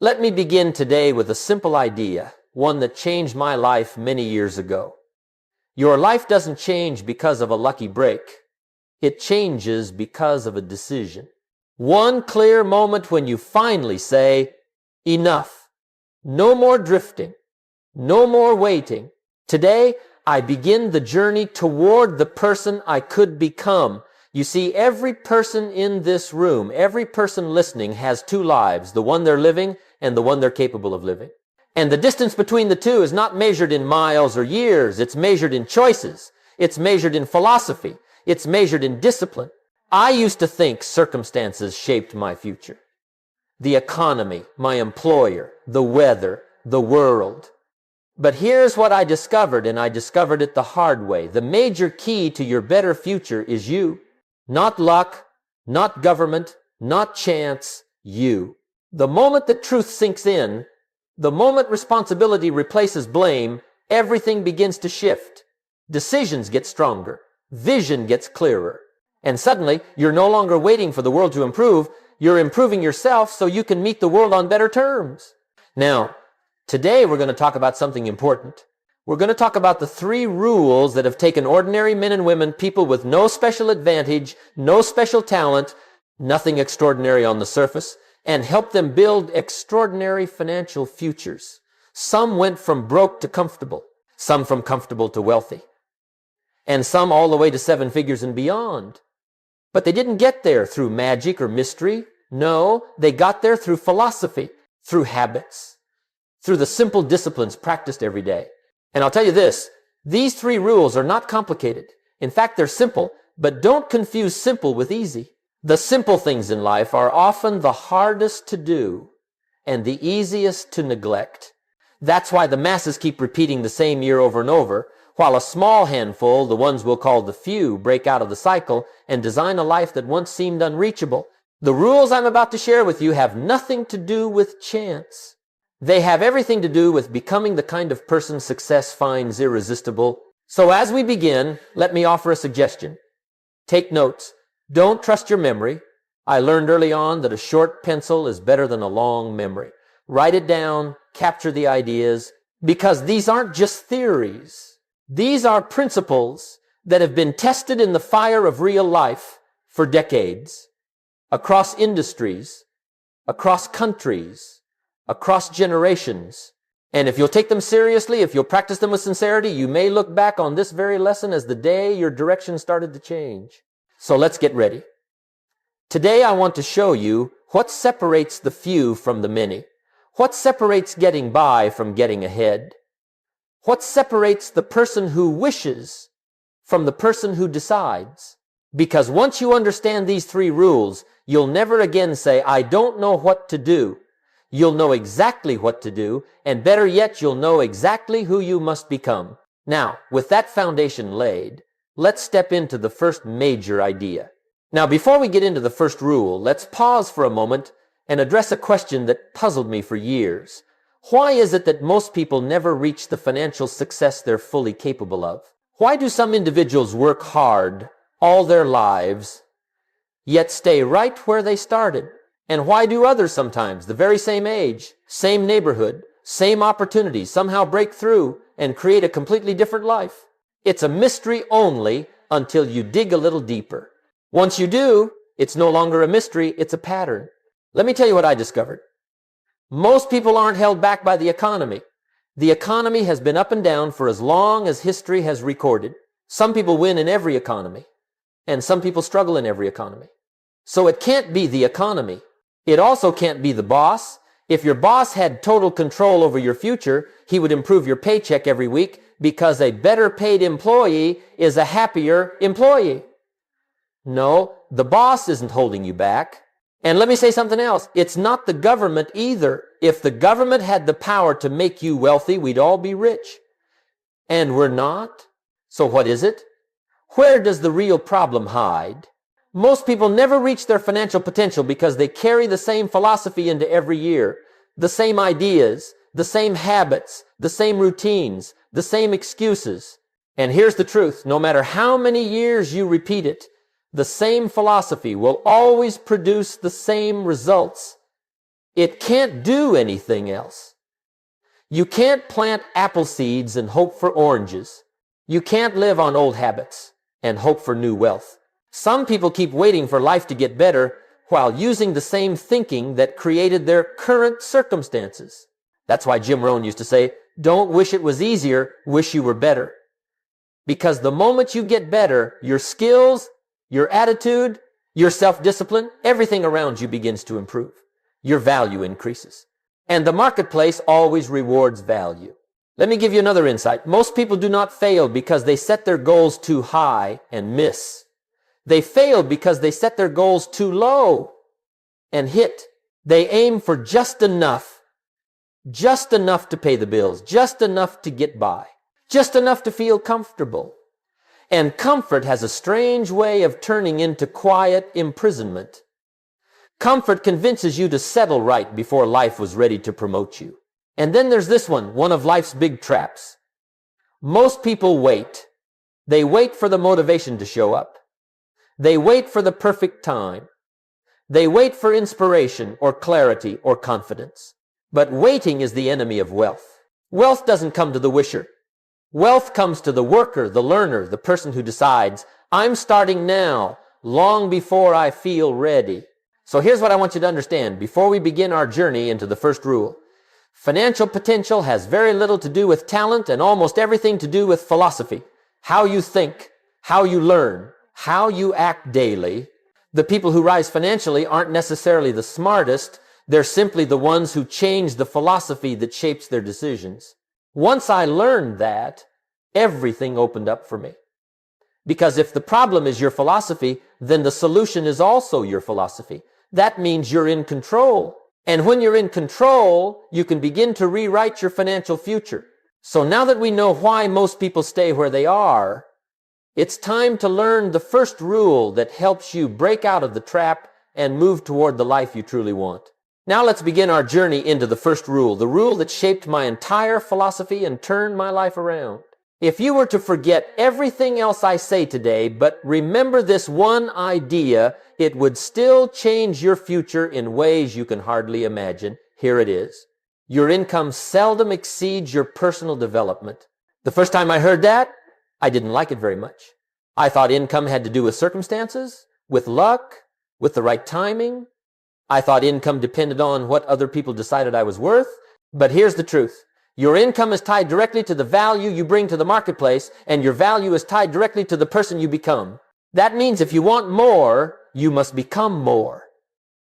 Let me begin today with a simple idea, one that changed my life many years ago. Your life doesn't change because of a lucky break. It changes because of a decision. One clear moment when you finally say, enough. No more drifting. No more waiting. Today, I begin the journey toward the person I could become. You see, every person in this room, every person listening has two lives, the one they're living and the one they're capable of living. And the distance between the two is not measured in miles or years. It's measured in choices. It's measured in philosophy. It's measured in discipline. I used to think circumstances shaped my future. The economy, my employer, the weather, the world. But here's what I discovered, and I discovered it the hard way. The major key to your better future is you. Not luck, not government, not chance, you. The moment that truth sinks in, the moment responsibility replaces blame, everything begins to shift. Decisions get stronger. Vision gets clearer. And suddenly, you're no longer waiting for the world to improve. You're improving yourself so you can meet the world on better terms. Now, today we're going to talk about something important. We're going to talk about the 3 rules that have taken ordinary men and women, people with no special advantage, no special talent, nothing extraordinary on the surface, and help them build extraordinary financial futures. Some went from broke to comfortable, some from comfortable to wealthy, and some all the way to 7 figures and beyond. But they didn't get there through magic or mystery. No, they got there through philosophy, through habits, through the simple disciplines practiced every day. And I'll tell you this, these 3 rules are not complicated. In fact, they're simple, but don't confuse simple with easy. The simple things in life are often the hardest to do and the easiest to neglect. That's why the masses keep repeating the same year over and over, while a small handful, the ones we'll call the few, break out of the cycle and design a life that once seemed unreachable. The rules I'm about to share with you have nothing to do with chance. They have everything to do with becoming the kind of person success finds irresistible. So as we begin, let me offer a suggestion. Take notes. Don't trust your memory. I learned early on that a short pencil is better than a long memory. Write it down, capture the ideas, because these aren't just theories. These are principles that have been tested in the fire of real life for decades, across industries, across countries, across generations. And if you'll take them seriously, if you'll practice them with sincerity, you may look back on this very lesson as the day your direction started to change. So let's get ready. Today I want to show you what separates the few from the many. What separates getting by from getting ahead. What separates the person who wishes from the person who decides. Because once you understand these 3 rules, you'll never again say, I don't know what to do. You'll know exactly what to do, and better yet, you'll know exactly who you must become. Now, with that foundation laid, let's step into the first major idea. Now, before we get into the first rule, let's pause for a moment and address a question that puzzled me for years. Why is it that most people never reach the financial success they're fully capable of? Why do some individuals work hard all their lives, yet stay right where they started? And why do others sometimes, the very same age, same neighborhood, same opportunities, somehow break through and create a completely different life? It's a mystery only until you dig a little deeper. Once you do, it's no longer a mystery, it's a pattern. Let me tell you what I discovered. Most people aren't held back by the economy. The economy has been up and down for as long as history has recorded. Some people win in every economy, and some people struggle in every economy. So it can't be the economy. It also can't be the boss. If your boss had total control over your future, he would improve your paycheck every week because a better paid employee is a happier employee. No, the boss isn't holding you back. And let me say something else. It's not the government either. If the government had the power to make you wealthy, we'd all be rich. And we're not. So what is it? Where does the real problem hide? Most people never reach their financial potential because they carry the same philosophy into every year, the same ideas, the same habits, the same routines, the same excuses. And here's the truth. No matter how many years you repeat it, the same philosophy will always produce the same results. It can't do anything else. You can't plant apple seeds and hope for oranges. You can't live on old habits and hope for new wealth. Some people keep waiting for life to get better while using the same thinking that created their current circumstances. That's why Jim Rohn used to say, don't wish it was easier, wish you were better. Because the moment you get better, your skills, your attitude, your self-discipline, everything around you begins to improve. Your value increases. And the marketplace always rewards value. Let me give you another insight. Most people do not fail because they set their goals too high and miss. They fail because they set their goals too low and hit. They aim for just enough to pay the bills, just enough to get by, just enough to feel comfortable. And comfort has a strange way of turning into quiet imprisonment. Comfort convinces you to settle right before life was ready to promote you. And then there's this one of life's big traps. Most people wait. They wait for the motivation to show up. They wait for the perfect time. They wait for inspiration or clarity or confidence. But waiting is the enemy of wealth. Wealth doesn't come to the wisher. Wealth comes to the worker, the learner, the person who decides, I'm starting now, long before I feel ready. So here's what I want you to understand before we begin our journey into the first rule. Financial potential has very little to do with talent and almost everything to do with philosophy. How you think, how you learn, how you act daily. The people who rise financially aren't necessarily the smartest. They're simply the ones who change the philosophy that shapes their decisions. Once I learned that, everything opened up for me. Because if the problem is your philosophy, then the solution is also your philosophy. That means you're in control. And when you're in control, you can begin to rewrite your financial future. So now that we know why most people stay where they are, it's time to learn the first rule that helps you break out of the trap and move toward the life you truly want. Now let's begin our journey into the first rule, the rule that shaped my entire philosophy and turned my life around. If you were to forget everything else I say today, but remember this one idea, it would still change your future in ways you can hardly imagine. Here it is. Your income seldom exceeds your personal development. The first time I heard that, I didn't like it very much. I thought income had to do with circumstances, with luck, with the right timing. I thought income depended on what other people decided I was worth. But here's the truth. Your income is tied directly to the value you bring to the marketplace, and your value is tied directly to the person you become. That means if you want more, you must become more.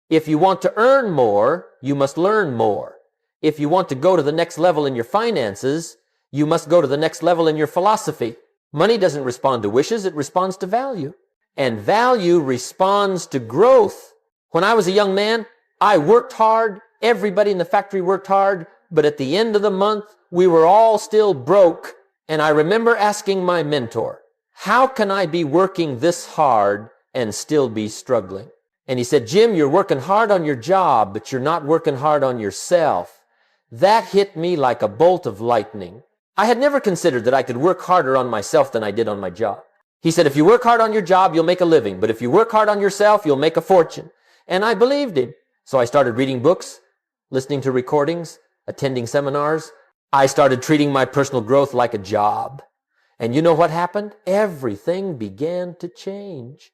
If you want to earn more, you must learn more. If you want to go to the next level in your finances, you must go to the next level in your philosophy. Money doesn't respond to wishes, it responds to value. And value responds to growth. When I was a young man, I worked hard. Everybody in the factory worked hard. But at the end of the month, we were all still broke. And I remember asking my mentor, how can I be working this hard and still be struggling? And he said, Jim, you're working hard on your job, but you're not working hard on yourself. That hit me like a bolt of lightning. I had never considered that I could work harder on myself than I did on my job. He said, if you work hard on your job, you'll make a living. But if you work hard on yourself, you'll make a fortune. And I believed him. So I started reading books, listening to recordings, attending seminars. I started treating my personal growth like a job. And you know what happened? Everything began to change.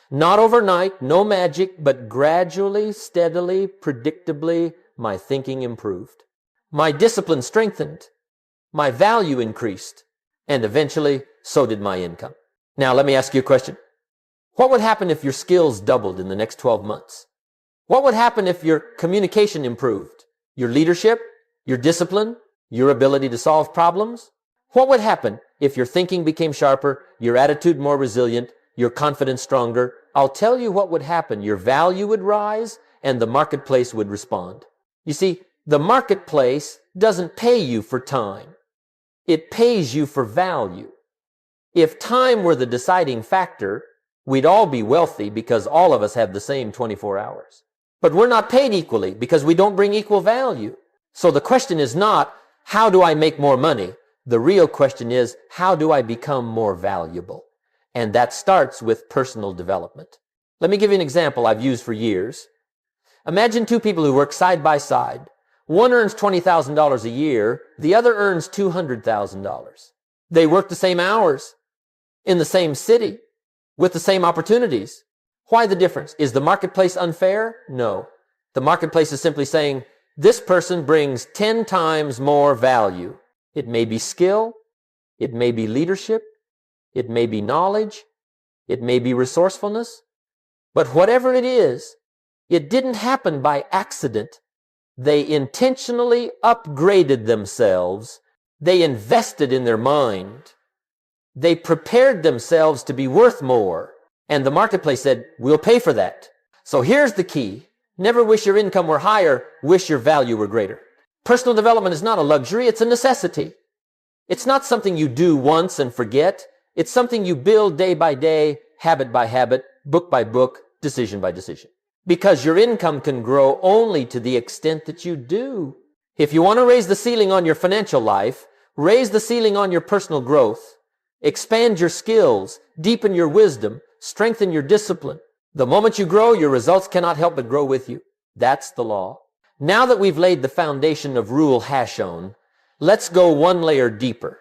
Not overnight, no magic, but gradually, steadily, predictably, my thinking improved. My discipline strengthened. My value increased. And eventually, so did my income. Now, let me ask you a question. What would happen if your skills doubled in the next 12 months? What would happen if your communication improved? Your leadership? Your discipline? Your ability to solve problems? What would happen if your thinking became sharper, your attitude more resilient, your confidence stronger? I'll tell you what would happen. Your value would rise and the marketplace would respond. You see, the marketplace doesn't pay you for time. It pays you for value. If time were the deciding factor, we'd all be wealthy because all of us have the same 24 hours. But we're not paid equally because we don't bring equal value. So the question is not, how do I make more money? The real question is, how do I become more valuable? And that starts with personal development. Let me give you an example I've used for years. Imagine two people who work side by side. One earns $20,000 a year. The other earns $200,000. They work the same hours, in the same city, with the same opportunities. Why the difference? Is the marketplace unfair? No. The marketplace is simply saying, this person brings 10 times more value. It may be skill, it may be leadership, it may be knowledge, it may be resourcefulness, but whatever it is, it didn't happen by accident. They intentionally upgraded themselves. They invested in their mind. They prepared themselves to be worth more. And the marketplace said, we'll pay for that. So here's the key. Never wish your income were higher, wish your value were greater. Personal development is not a luxury, it's a necessity. It's not something you do once and forget. It's something you build day by day, habit by habit, book by book, decision by decision. Because your income can grow only to the extent that you do. If you want to raise the ceiling on your financial life, raise the ceiling on your personal growth. Expand your skills, deepen your wisdom, strengthen your discipline. The moment you grow, your results cannot help but grow with you. That's the law. Now that we've laid the foundation of Rule Hashon, let's go one layer deeper.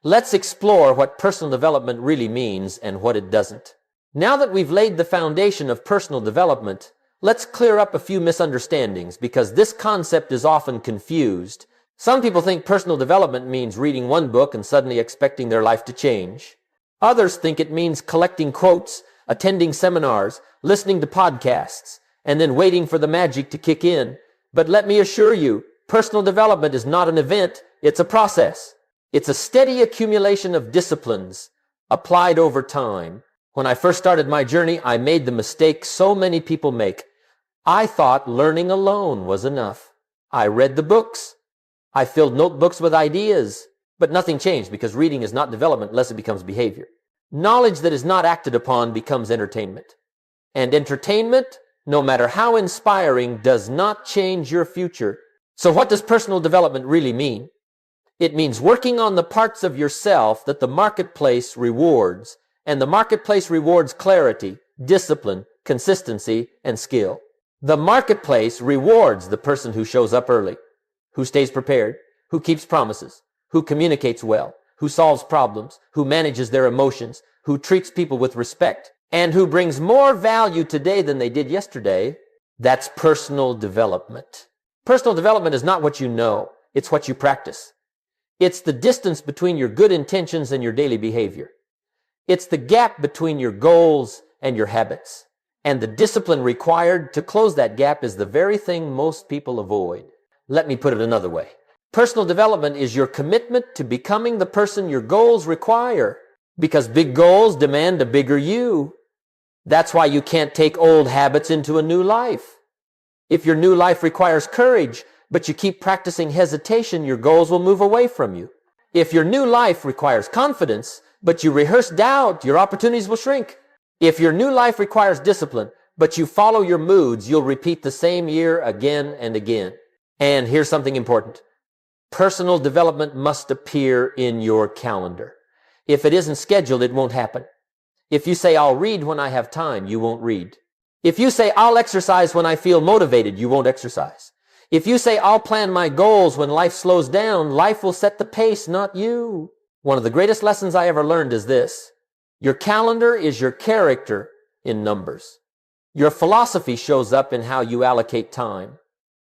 Let's explore what personal development really means and what it doesn't. Now that we've laid the foundation of personal development, let's clear up a few misunderstandings because this concept is often confused. Some people think personal development means reading one book and suddenly expecting their life to change. Others think it means collecting quotes, attending seminars, listening to podcasts, and then waiting for the magic to kick in. But let me assure you, personal development is not an event, it's a process. It's a steady accumulation of disciplines applied over time. When I first started my journey, I made the mistake so many people make. I thought learning alone was enough. I read the books. I filled notebooks with ideas. But nothing changed because reading is not development unless it becomes behavior. Knowledge that is not acted upon becomes entertainment. And entertainment, no matter how inspiring, does not change your future. So what does personal development really mean? It means working on the parts of yourself that the marketplace rewards. And the marketplace rewards clarity, discipline, consistency, and skill. The marketplace rewards the person who shows up early, who stays prepared, who keeps promises, who communicates well, who solves problems, who manages their emotions, who treats people with respect, and who brings more value today than they did yesterday. That's personal development. Personal development is not what you know, it's what you practice. It's the distance between your good intentions and your daily behavior. It's the gap between your goals and your habits. And the discipline required to close that gap is the very thing most people avoid. Let me put it another way. Personal development is your commitment to becoming the person your goals require. Because big goals demand a bigger you. That's why you can't take old habits into a new life. If your new life requires courage, but you keep practicing hesitation, your goals will move away from you. If your new life requires confidence, but you rehearse doubt, your opportunities will shrink. If your new life requires discipline, but you follow your moods, you'll repeat the same year again and again. And here's something important. Personal development must appear in your calendar. If it isn't scheduled, it won't happen. If you say, I'll read when I have time, you won't read. If you say, I'll exercise when I feel motivated, you won't exercise. If you say, I'll plan my goals when life slows down, life will set the pace, not you. One of the greatest lessons I ever learned is this. Your calendar is your character in numbers. Your philosophy shows up in how you allocate time.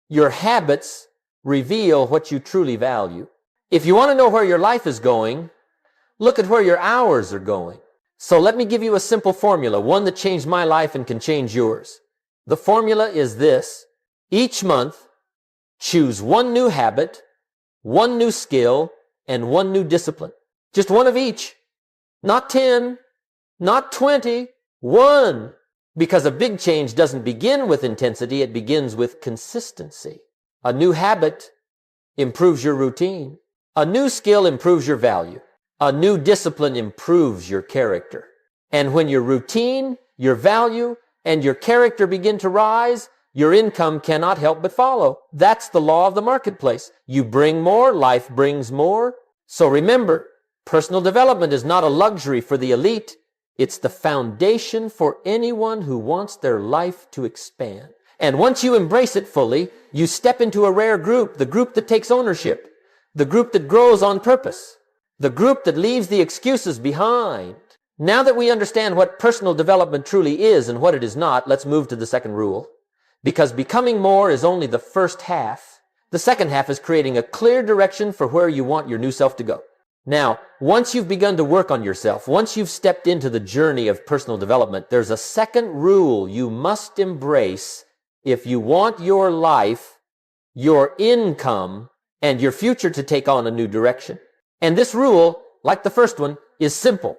Your habits reveal what you truly value. If you want to know where your life is going, look at where your hours are going. So let me give you a simple formula, one that changed my life and can change yours. The formula is this. Each month, choose one new habit, one new skill, and one new discipline. Just one of each. Not 10, not 20, one. Because a big change doesn't begin with intensity, it begins with consistency. A new habit improves your routine. A new skill improves your value. A new discipline improves your character. And when your routine, your value, and your character begin to rise, your income cannot help but follow. That's the law of the marketplace. You bring more, life brings more. So remember, personal development is not a luxury for the elite. It's the foundation for anyone who wants their life to expand. And once you embrace it fully, you step into a rare group, the group that takes ownership, the group that grows on purpose, the group that leaves the excuses behind. Now that we understand what personal development truly is and what it is not, let's move to the second rule. Because becoming more is only the first half. The second half is creating a clear direction for where you want your new self to go. Now, once you've begun to work on yourself, once you've stepped into the journey of personal development, there's a second rule you must embrace if you want your life, your income, and your future to take on a new direction. And this rule, like the first one, is simple.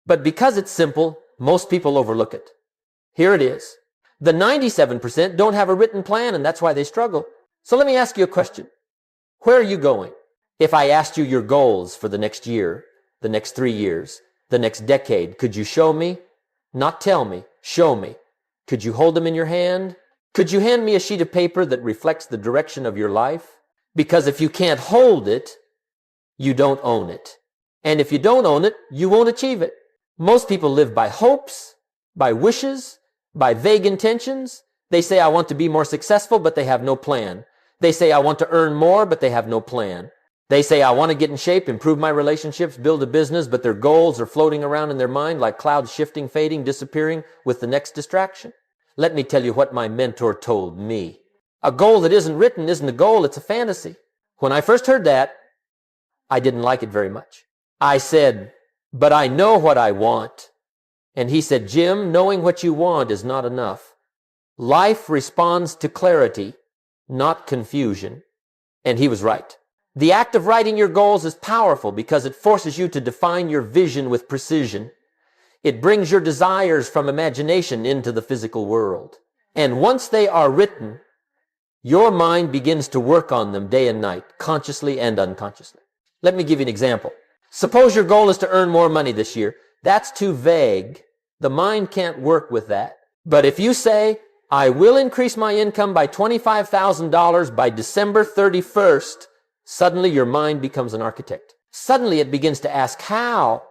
But because it's simple, most people overlook it. Here it is. The 97% don't have a written plan, and that's why they struggle. So let me ask you a question. Where are you going? If I asked you your goals for the next year, the next 3 years, the next decade, could you show me? Not tell me, show me. Could you hold them in your hand? Could you hand me a sheet of paper that reflects the direction of your life? Because if you can't hold it, you don't own it. And if you don't own it, you won't achieve it. Most people live by hopes, by wishes, by vague intentions. They say, I want to be more successful, but they have no plan. They say, I want to earn more, but they have no plan. They say, I want to get in shape, improve my relationships, build a business, but their goals are floating around in their mind like clouds shifting, fading, disappearing with the next distraction. Let me tell you what my mentor told me. A goal that isn't written isn't a goal, it's a fantasy. When I first heard that, I didn't like it very much. I said, but I know what I want. And he said, Jim, knowing what you want is not enough. Life responds to clarity, not confusion. And he was right. The act of writing your goals is powerful because it forces you to define your vision with precision. It brings your desires from imagination into the physical world. And once they are written, your mind begins to work on them day and night, consciously and unconsciously. Let me give you an example. Suppose your goal is to earn more money this year. That's too vague. The mind can't work with that. But if you say, I will increase my income by $25,000 by December 31st, suddenly your mind becomes an architect. Suddenly it begins to ask how.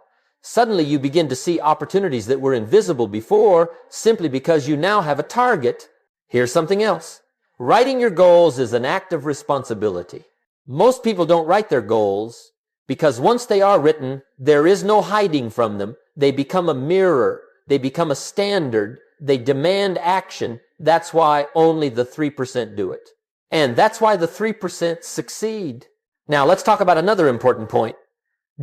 Suddenly you begin to see opportunities that were invisible before simply because you now have a target. Here's something else. Writing your goals is an act of responsibility. Most people don't write their goals because once they are written, there is no hiding from them. They become a mirror. They become a standard. They demand action. That's why only the 3% do it. And that's why the 3% succeed. Now let's talk about another important point.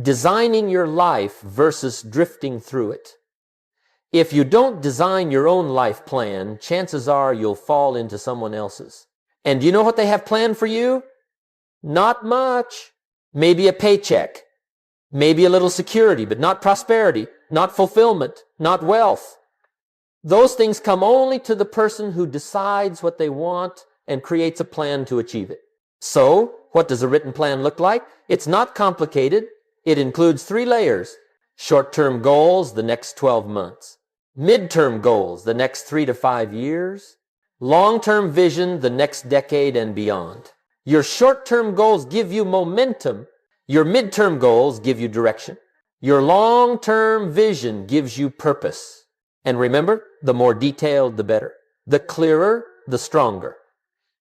Designing your life versus drifting through it. If you don't design your own life plan, chances are you'll fall into someone else's. And do you know what they have planned for you? Not much. Maybe a paycheck. Maybe a little security, but not prosperity, not fulfillment, not wealth. Those things come only to the person who decides what they want and creates a plan to achieve it. So, what does a written plan look like? It's not complicated. It includes 3 layers. Short-term goals, the next 12 months. Mid-term goals, the next 3 to 5 years. Long-term vision, the next decade and beyond. Your short-term goals give you momentum. Your mid-term goals give you direction. Your long-term vision gives you purpose. And remember, the more detailed, the better. The clearer, the stronger.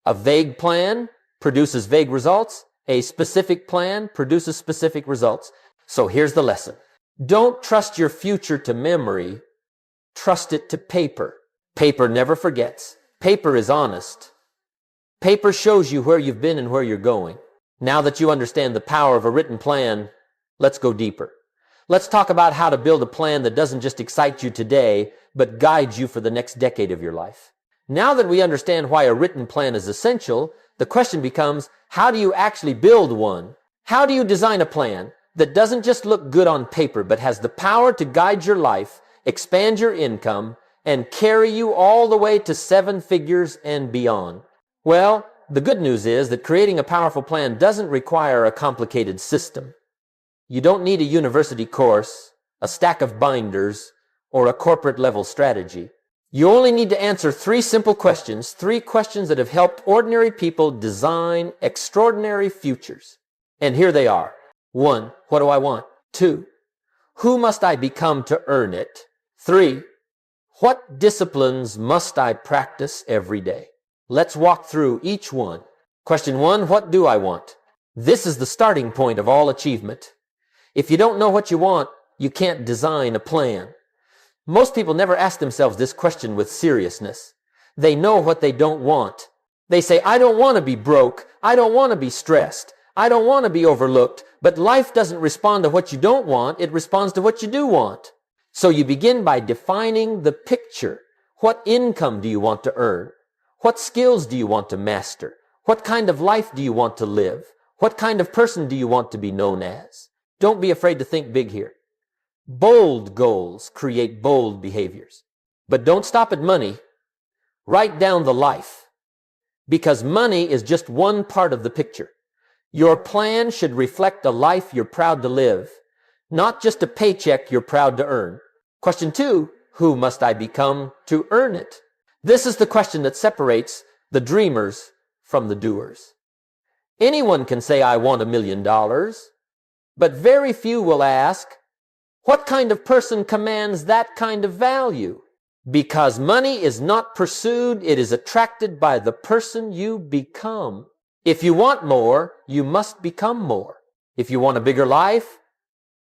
A vague plan produces vague results. A specific plan produces specific results. So here's the lesson. Don't trust your future to memory. Trust it to paper. Paper never forgets. Paper is honest. Paper shows you where you've been and where you're going. Now that you understand the power of a written plan, let's go deeper. Let's talk about how to build a plan that doesn't just excite you today, but guides you for the next decade of your life. Now that we understand why a written plan is essential, the question becomes, how do you actually build one? How do you design a plan that doesn't just look good on paper, but has the power to guide your life, expand your income, and carry you all the way to 7 figures and beyond? Well, the good news is that creating a powerful plan doesn't require a complicated system. You don't need a university course, a stack of binders, or a corporate level strategy. You only need to answer 3 simple questions, 3 questions that have helped ordinary people design extraordinary futures. And here they are. 1, what do I want? 2, who must I become to earn it? 3, What disciplines must I practice every day? Let's walk through each one. Question 1, what do I want? This is the starting point of all achievement. If you don't know what you want, you can't design a plan. Most people never ask themselves this question with seriousness. They know what they don't want. They say, I don't want to be broke. I don't want to be stressed. I don't want to be overlooked. But life doesn't respond to what you don't want. It responds to what you do want. So you begin by defining the picture. What income do you want to earn? What skills do you want to master? What kind of life do you want to live? What kind of person do you want to be known as? Don't be afraid to think big here. Bold goals create bold behaviors. But don't stop at money. Write down the life. Because money is just one part of the picture. Your plan should reflect a life you're proud to live, not just a paycheck you're proud to earn. Question 2, who must I become to earn it? This is the question that separates the dreamers from the doers. Anyone can say, I want $1 million, but very few will ask, what kind of person commands that kind of value? Because money is not pursued, it is attracted by the person you become. If you want more, you must become more. If you want a bigger life,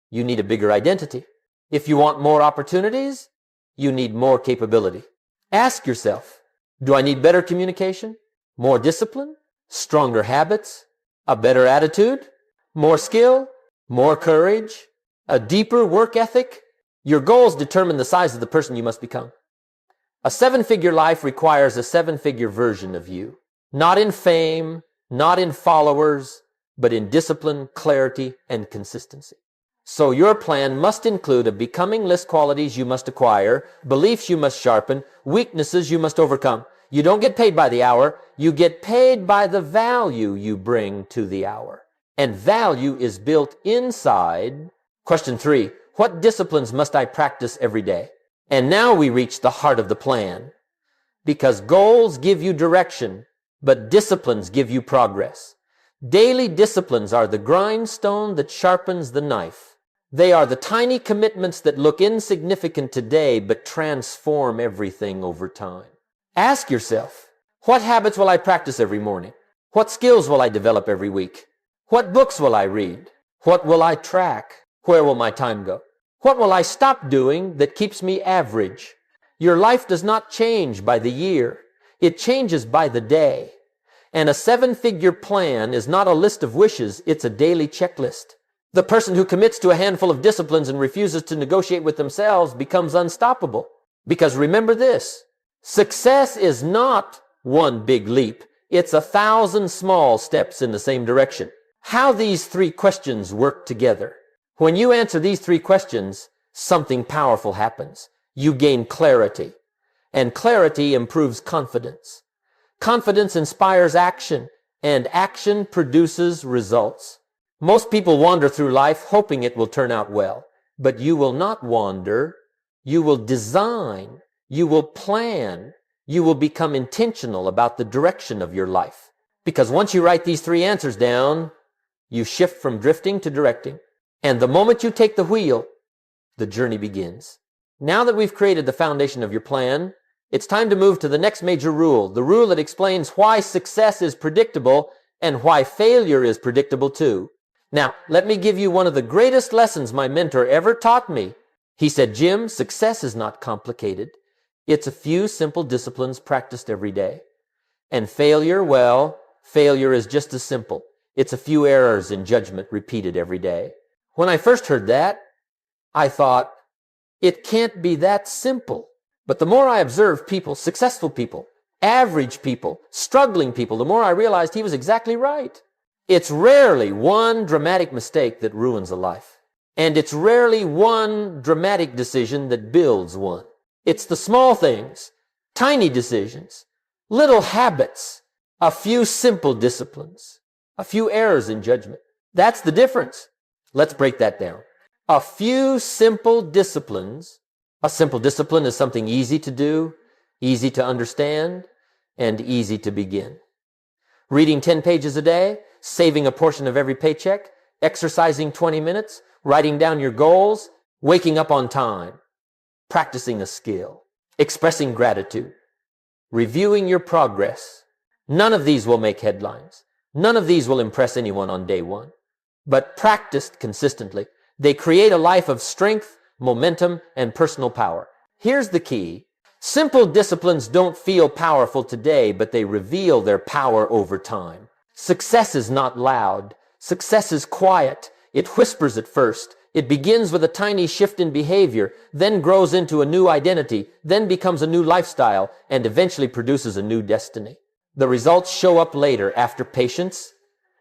you need a bigger identity. If you want more opportunities, you need more capability. Ask yourself, do I need better communication, more discipline, stronger habits, a better attitude, more skill, more courage, a deeper work ethic? Your goals determine the size of the person you must become. A 7-figure life requires a 7-figure version of you. Not in fame, not in followers, but in discipline, clarity, and consistency. So your plan must include a becoming list qualities you must acquire, beliefs you must sharpen, weaknesses you must overcome. You don't get paid by the hour. You get paid by the value you bring to the hour. And value is built inside. Question 3, what disciplines must I practice every day? And now we reach the heart of the plan. Because goals give you direction, but disciplines give you progress. Daily disciplines are the grindstone that sharpens the knife. They are the tiny commitments that look insignificant today, but transform everything over time. Ask yourself, what habits will I practice every morning? What skills will I develop every week? What books will I read? What will I track? Where will my time go? What will I stop doing that keeps me average? Your life does not change by the year. It changes by the day. And a 7-figure plan is not a list of wishes, it's a daily checklist. The person who commits to a handful of disciplines and refuses to negotiate with themselves becomes unstoppable. Because remember this, success is not one big leap. It's 1,000 small steps in the same direction. How these 3 questions work together. When you answer these 3 questions, something powerful happens. You gain clarity. And clarity improves confidence. Confidence inspires action, and action produces results. Most people wander through life hoping it will turn out well. But you will not wander. You will design. You will plan. You will become intentional about the direction of your life. Because once you write these 3 answers down, you shift from drifting to directing. And the moment you take the wheel, the journey begins. Now that we've created the foundation of your plan, it's time to move to the next major rule, the rule that explains why success is predictable and why failure is predictable too. Now, let me give you one of the greatest lessons my mentor ever taught me. He said, Jim, success is not complicated. It's a few simple disciplines practiced every day. And failure, well, failure is just as simple. It's a few errors in judgment repeated every day. When I first heard that, I thought, it can't be that simple. But the more I observed people, successful people, average people, struggling people, the more I realized he was exactly right. It's rarely one dramatic mistake that ruins a life. And it's rarely one dramatic decision that builds one. It's the small things, tiny decisions, little habits, a few simple disciplines, a few errors in judgment. That's the difference. Let's break that down. A few simple disciplines. A simple discipline is something easy to do, easy to understand, and easy to begin. Reading 10 pages a day, saving a portion of every paycheck, exercising 20 minutes, writing down your goals, waking up on time, practicing a skill. expressing gratitude, reviewing your progress. None of these will make headlines. None of these will impress anyone on day one. But practiced consistently, they create a life of strength, momentum, and personal power. Here's the key. Simple disciplines don't feel powerful today, but they reveal their power over time. Success is not loud. Success is quiet. It whispers at first. It begins with a tiny shift in behavior, then grows into a new identity, then becomes a new lifestyle, and eventually produces a new destiny. The results show up later after patience,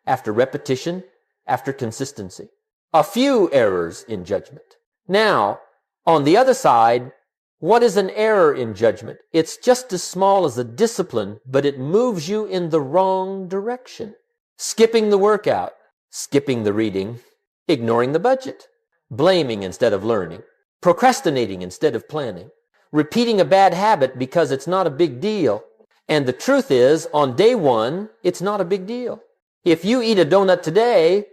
after repetition, after consistency. A few errors in judgment. Now, on the other side, what is an error in judgment? It's just as small as a discipline, but it moves you in the wrong direction. Skipping the workout, skipping the reading, ignoring the budget, blaming instead of learning, procrastinating instead of planning, repeating a bad habit because it's not a big deal. And the truth is, on day one, it's not a big deal. If you eat a donut today,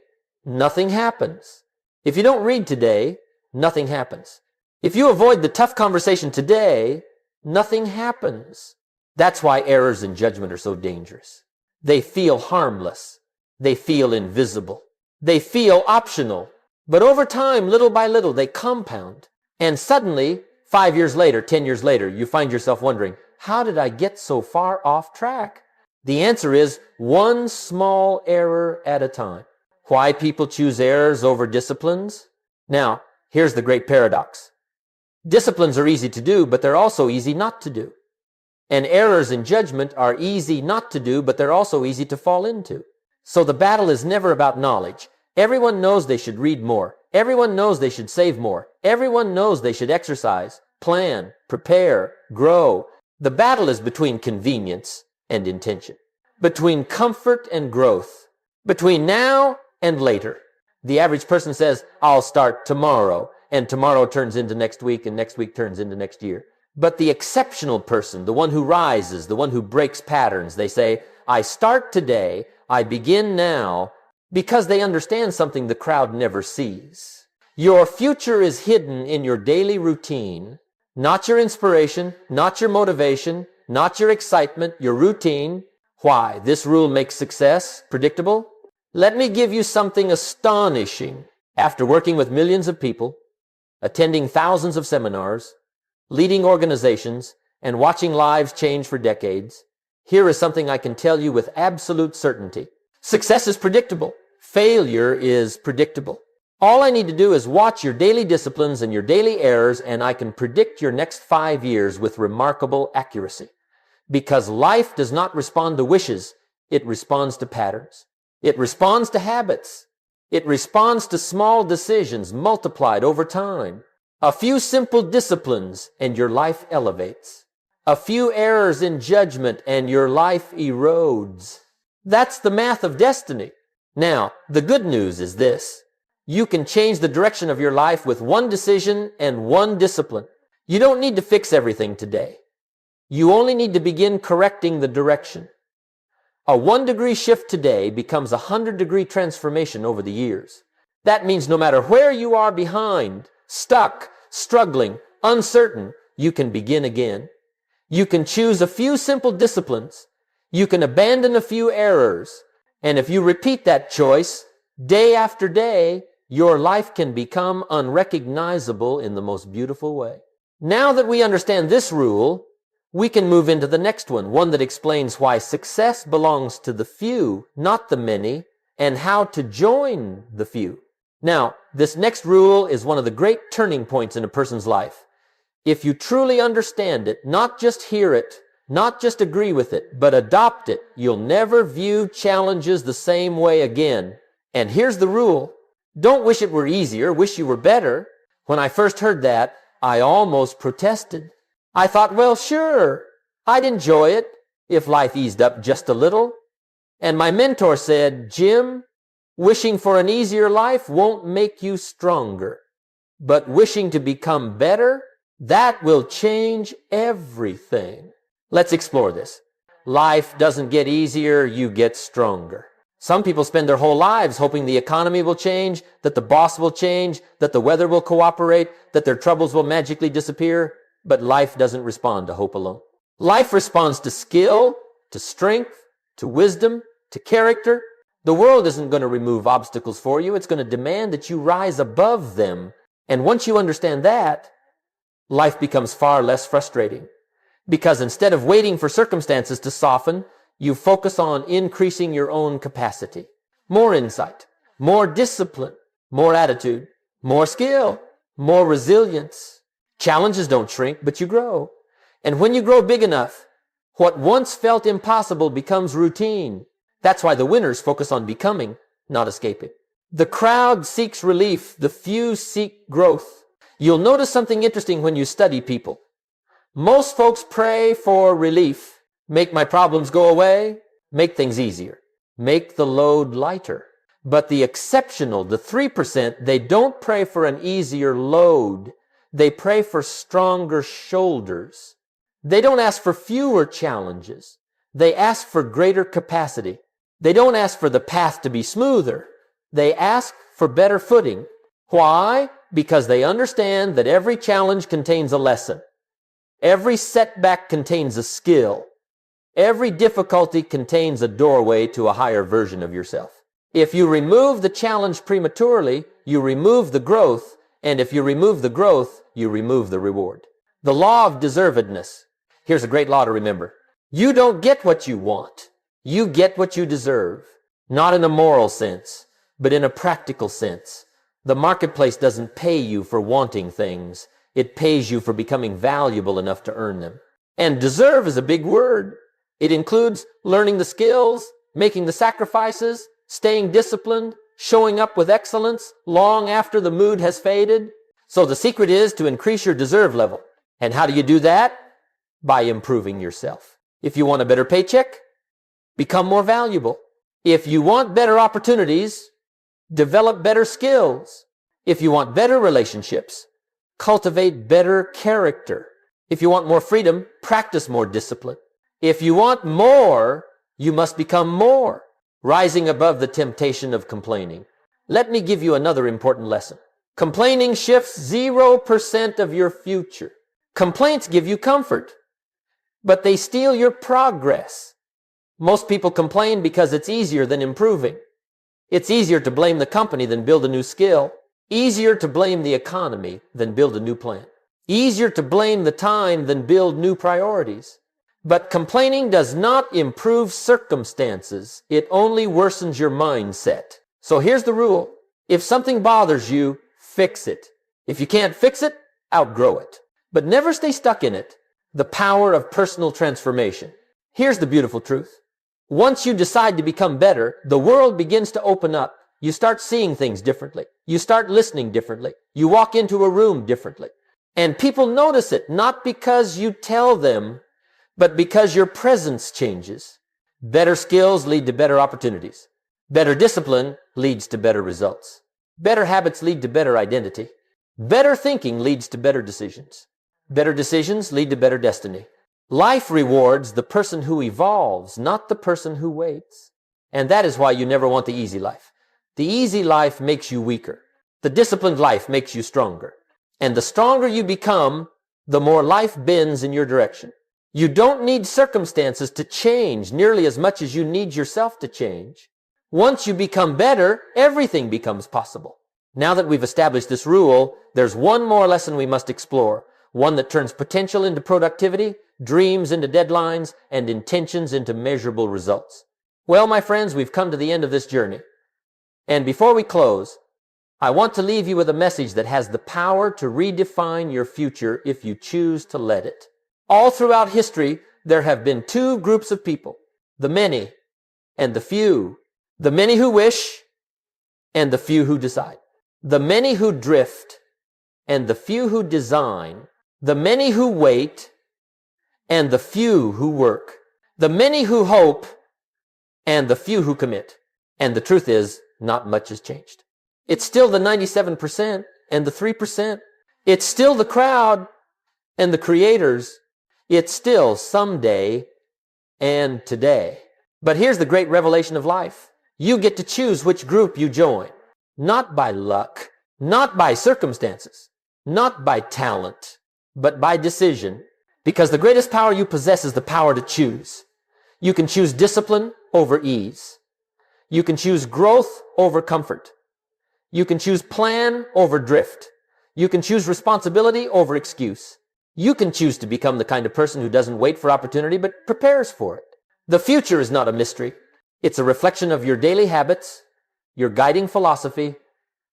nothing happens. If you don't read today, nothing happens. If you avoid the tough conversation today, nothing happens. That's why errors in judgment are so dangerous. They feel harmless. They feel invisible. They feel optional. But over time, little by little, they compound. And suddenly, 5 years later, 10 years later, you find yourself wondering, how did I get so far off track? The answer is one small error at a time. Why people choose errors over disciplines? Now, here's the great paradox. Disciplines are easy to do, but they're also easy not to do. And errors in judgment are easy not to do, but they're also easy to fall into. So the battle is never about knowledge. Everyone knows they should read more. Everyone knows they should save more. Everyone knows they should exercise, plan, prepare, grow. The battle is between convenience and intention, between comfort and growth, between now and later. The average person says, I'll start tomorrow, and tomorrow turns into next week, and next week turns into next year. But the exceptional person, the one who rises, the one who breaks patterns, they say, I start today, I begin now, because they understand something the crowd never sees. Your future is hidden in your daily routine, not your inspiration, not your motivation, not your excitement, your routine. Why? This rule makes success predictable? Let me give you something astonishing. After working with millions of people, attending thousands of seminars, leading organizations, and watching lives change for decades, here is something I can tell you with absolute certainty. Success is predictable. Failure is predictable. All I need to do is watch your daily disciplines and your daily errors, and I can predict your next 5 years with remarkable accuracy. Because life does not respond to wishes, it responds to patterns. It responds to habits. It responds to small decisions multiplied over time. A few simple disciplines and your life elevates. A few errors in judgment and your life erodes. That's the math of destiny. Now, the good news is this. You can change the direction of your life with one decision and one discipline. You don't need to fix everything today. You only need to begin correcting the direction. A 1-degree shift today becomes a 100-degree transformation over the years. That means no matter where you are behind, stuck, struggling, uncertain, you can begin again. You can choose a few simple disciplines. You can abandon a few errors. And if you repeat that choice day after day, your life can become unrecognizable in the most beautiful way. Now that we understand this rule, we can move into the next one that explains why success belongs to the few, not the many, and how to join the few. Now, this next rule is one of the great turning points in a person's life. If you truly understand it, not just hear it, not just agree with it, but adopt it, you'll never view challenges the same way again. And here's the rule. Don't wish it were easier, wish you were better. When I first heard that, I almost protested. I thought, well, sure, I'd enjoy it if life eased up just a little. And my mentor said, Jim, wishing for an easier life won't make you stronger. But wishing to become better, that will change everything. Let's explore this. Life doesn't get easier, you get stronger. Some people spend their whole lives hoping the economy will change, that the boss will change, that the weather will cooperate, that their troubles will magically disappear. But life doesn't respond to hope alone. Life responds to skill, to strength, to wisdom, to character. The world isn't going to remove obstacles for you. It's going to demand that you rise above them. And once you understand that, life becomes far less frustrating. Because instead of waiting for circumstances to soften, you focus on increasing your own capacity. More insight, more discipline, more attitude, more skill, more resilience. Challenges don't shrink, but you grow. And when you grow big enough, what once felt impossible becomes routine. That's why the winners focus on becoming, not escaping. The crowd seeks relief. The few seek growth. You'll notice something interesting when you study people. Most folks pray for relief. Make my problems go away. Make things easier. Make the load lighter. But the exceptional, the 3%, they don't pray for an easier load. They pray for stronger shoulders. They don't ask for fewer challenges. They ask for greater capacity. They don't ask for the path to be smoother. They ask for better footing. Why? Because they understand that every challenge contains a lesson. Every setback contains a skill. Every difficulty contains a doorway to a higher version of yourself. If you remove the challenge prematurely, you remove the growth, and if you remove the growth, you remove the reward. The law of deservedness. Here's a great law to remember. You don't get what you want. You get what you deserve. Not in a moral sense, but in a practical sense. The marketplace doesn't pay you for wanting things. It pays you for becoming valuable enough to earn them. And deserve is a big word. It includes learning the skills, making the sacrifices, staying disciplined, showing up with excellence long after the mood has faded. So the secret is to increase your deserve level. And how do you do that? By improving yourself. If you want a better paycheck, become more valuable. If you want better opportunities, develop better skills. If you want better relationships, cultivate better character. If you want more freedom, practice more discipline. If you want more, you must become more, rising above the temptation of complaining. Let me give you another important lesson. Complaining shifts 0% of your future. Complaints give you comfort, but they steal your progress. Most people complain because it's easier than improving. It's easier to blame the company than build a new skill. Easier to blame the economy than build a new plan. Easier to blame the time than build new priorities. But complaining does not improve circumstances. It only worsens your mindset. So here's the rule. If something bothers you, fix it. If you can't fix it, outgrow it. But never stay stuck in it. The power of personal transformation. Here's the beautiful truth. Once you decide to become better, the world begins to open up. You start seeing things differently. You start listening differently. You walk into a room differently. And people notice it, not because you tell them, but because your presence changes. Better skills lead to better opportunities. Better discipline leads to better results. Better habits lead to better identity. Better thinking leads to better decisions. Better decisions lead to better destiny. Life rewards the person who evolves, not the person who waits. And that is why you never want the easy life. The easy life makes you weaker. The disciplined life makes you stronger. And the stronger you become, the more life bends in your direction. You don't need circumstances to change nearly as much as you need yourself to change. Once you become better, everything becomes possible. Now that we've established this rule, there's one more lesson we must explore. One that turns potential into productivity, dreams into deadlines, and intentions into measurable results. Well, my friends, we've come to the end of this journey. And before we close, I want to leave you with a message that has the power to redefine your future if you choose to let it. All throughout history, there have been two groups of people, the many and the few. The many who wish and the few who decide. The many who drift and the few who design. The many who wait and the few who work. The many who hope and the few who commit. And the truth is, not much has changed. It's still the 97% and the 3%. It's still the crowd and the creators. It's still someday and today. But here's the great revelation of life. You get to choose which group you join. Not by luck, not by circumstances, not by talent, but by decision, because the greatest power you possess is the power to choose. You can choose discipline over ease. You can choose growth over comfort. You can choose plan over drift. You can choose responsibility over excuse. You can choose to become the kind of person who doesn't wait for opportunity but prepares for it. The future is not a mystery. It's a reflection of your daily habits, your guiding philosophy,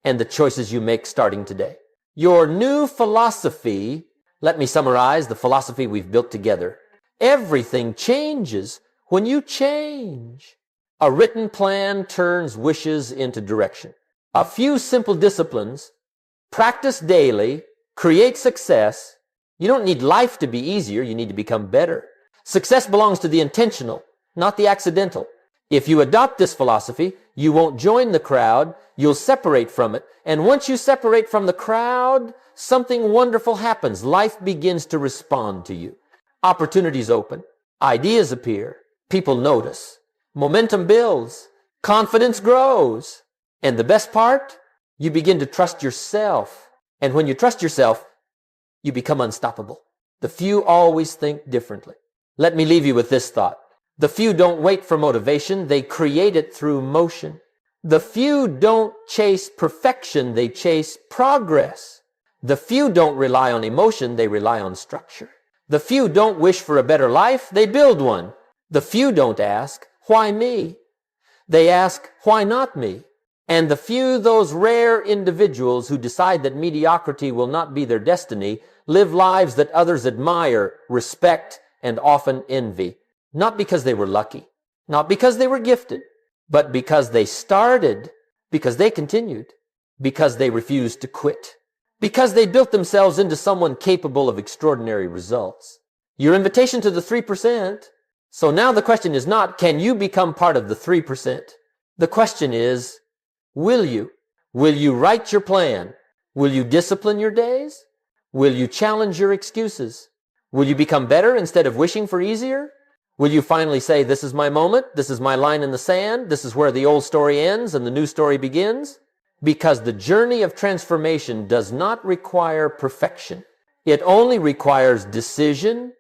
and the choices you make starting today. Your new philosophy, let me summarize the philosophy we've built together. Everything changes when you change. A written plan turns wishes into direction. A few simple disciplines, practice daily, create success. You don't need life to be easier, you need to become better. Success belongs to the intentional, not the accidental. If you adopt this philosophy, you won't join the crowd, you'll separate from it. And once you separate from the crowd, something wonderful happens. Life begins to respond to you. Opportunities open. Ideas appear. People notice. Momentum builds. Confidence grows. And the best part, you begin to trust yourself. And when you trust yourself, you become unstoppable. The few always think differently. Let me leave you with this thought. The few don't wait for motivation, they create it through motion. The few don't chase perfection, they chase progress. The few don't rely on emotion, they rely on structure. The few don't wish for a better life, they build one. The few don't ask, why me? They ask, why not me? And the few, those rare individuals who decide that mediocrity will not be their destiny, live lives that others admire, respect, and often envy. Not because they were lucky, not because they were gifted, but because they started, because they continued, because they refused to quit, because they built themselves into someone capable of extraordinary results. Your invitation to the 3%. So now the question is not, can you become part of the 3%? The question is, will you? Will you write your plan? Will you discipline your days? Will you challenge your excuses? Will you become better instead of wishing for easier? Will you finally say, this is my moment, this is my line in the sand, this is where the old story ends and the new story begins? Because the journey of transformation does not require perfection. It only requires decision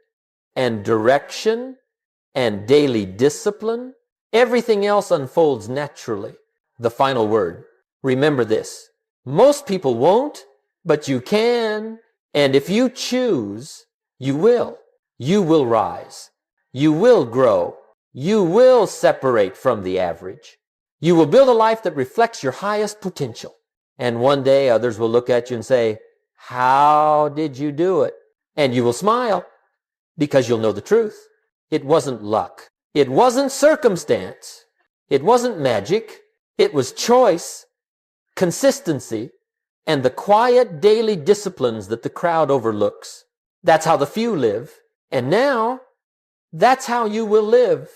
and direction and daily discipline. Everything else unfolds naturally. The final word. Remember this. Most people won't, but you can. And if you choose, you will. You will rise. You will grow. You will separate from the average. You will build a life that reflects your highest potential. And one day others will look at you and say, how did you do it? And you will smile because you'll know the truth. It wasn't luck. It wasn't circumstance. It wasn't magic. It was choice, consistency, and the quiet daily disciplines that the crowd overlooks. That's how the few live. And now, that's how you will live.